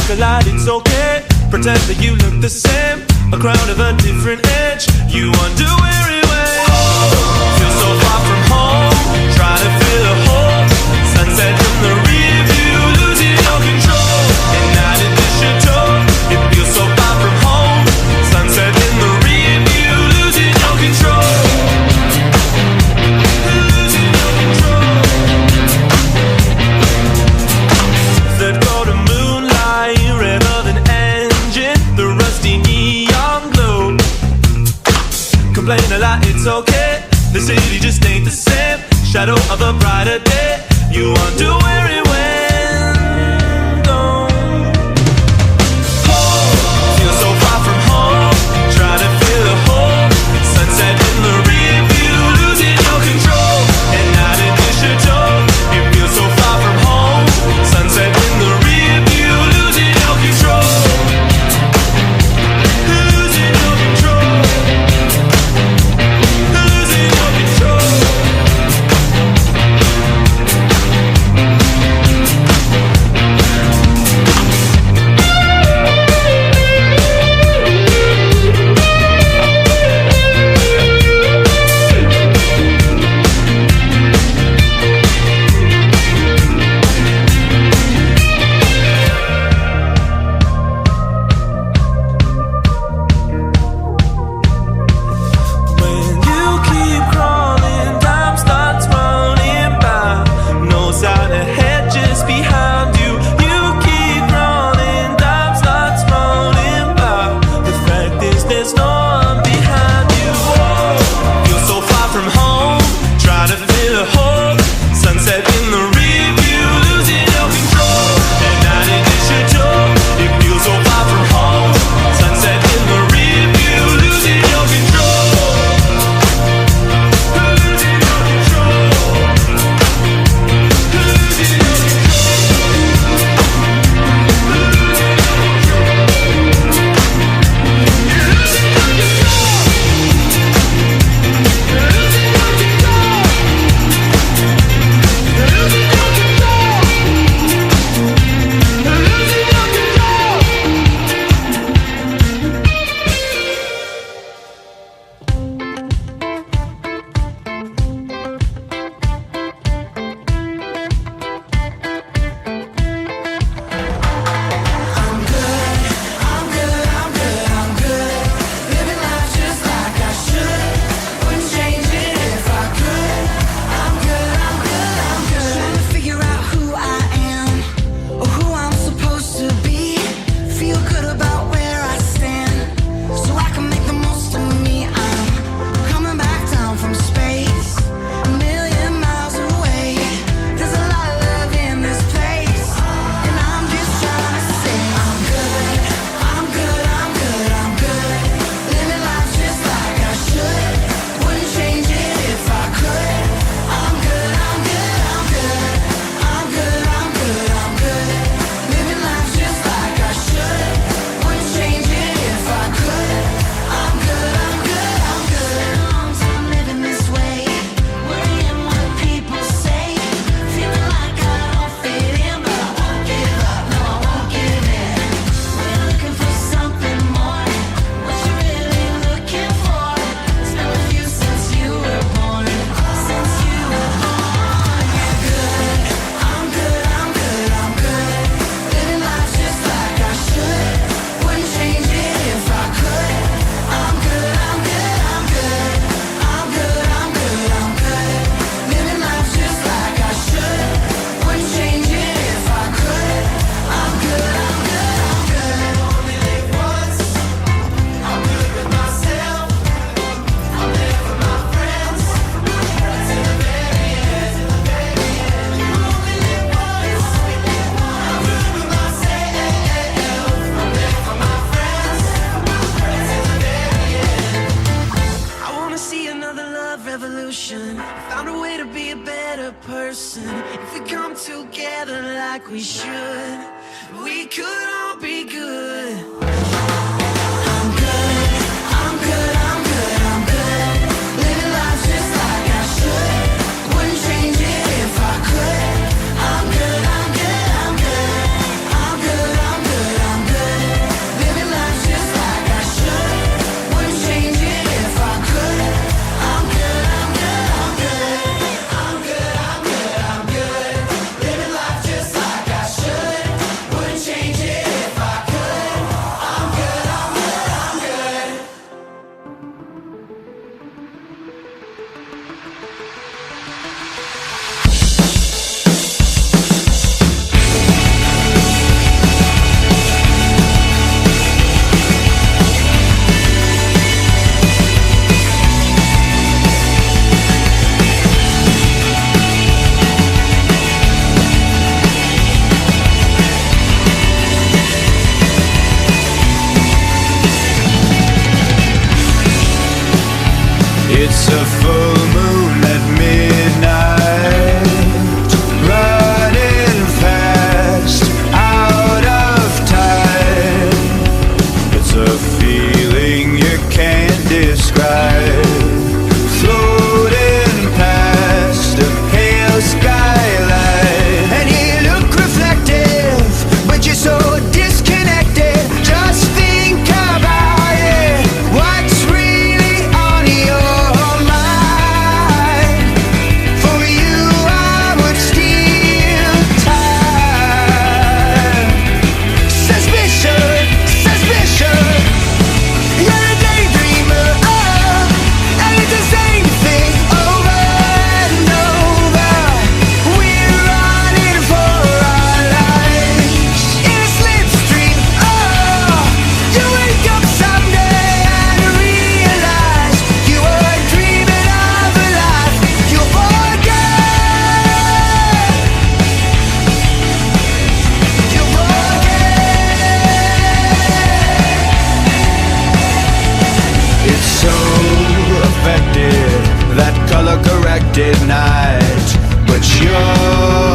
look alike, it's okay. Pretend that you look the same, a crown of a different edge. You wonder where it went. Feel so far from home, try to fill a hole. Sunset in the rear view, losing your control. And night in the chateau, it feels so far from home. Sunset in the rear view, losing your control. Losing your control. Third quarter moonlight, red of an engine, the rusty neon glow. Complain a lot, it's okay. The city just ain't the same. Shadow of a brighter day. You wonder where it went. Oh, feel so far from home, trying to fill a hole. Sunset in the rear view, losing your control. And night in the chateau, it feels so far from home. Sunset in the rear view, losing your control. Losing your control. Losing your control. When you keep crawling, time starts running by. Nose out ahead, just behind you. You keep running, time starts running by. The fact is, there's no one behind you. Feel so far from home, try to fill a hole. Sunset in the rear view, losing your control. And night in the chateau, it feels so far from home. Sunset in the rear view, losing your control. Losing your control. Losing your living life just like I should. Wouldn't change it if I could. I'm good, I'm good, I'm good. Trying to figure out who I am, or who I'm supposed to be. Feel good about where I stand, so I can make the most of me. I'm coming back down from space, a million miles away. There's a lot of love in this place, and I'm just trying to say I'm good, I'm good, I'm good, I'm good. Living life just like I should. Wouldn't change it if I could. I'm good, I'm good, I'm good. I'm good, I'm good, I'm good. Living life just like I should. Wouldn't change it if I could. I'm good, I'm good, I'm good. Long time living this way, worrying what people say. Feeling like I don't fit in, but I won't give up, no I won't give in. We're looking for something more. What you really looking for? It's been with you since you were born. Since you were born. You're good. I'm good, I'm good, I'm good. Living life just like I should. Wouldn't change it if I could. I'm good, I'm good, I'm good. I'm good, I'm good, I'm good. Living life just like I should. Wouldn't change it if I could. I'm good, I'm good, I'm good. Only live once. I'm good with myself. I'm there for my friends. Right to the very end, to the very end. You only live once. I'm good with myself. I'm there for my friends. Right to the very end. I wanna see another love revolution. Found a way to be a better person. If we come together like we should, we could all be good. I'm good, I'm good, I'm good, I'm good. Living life just like I should. Wouldn't change it if I could. I'm good, I'm good, I'm good. I'm good, I'm good, a full moon at midnight, running fast, out of time. It's a feeling you can't describe, floating past a pale skyline. And you look reflective, but you're so disconnected. Just think about it, what's really on your mind. For you I would steal time. Suspicion, suspicion, you're a daydreamer, and it's the same thing over and over. We're running for our lives in a slipstream. You wake up someday and realize you were dreaming of a life you forget. You forget. It's so effective, that color corrected night, but you're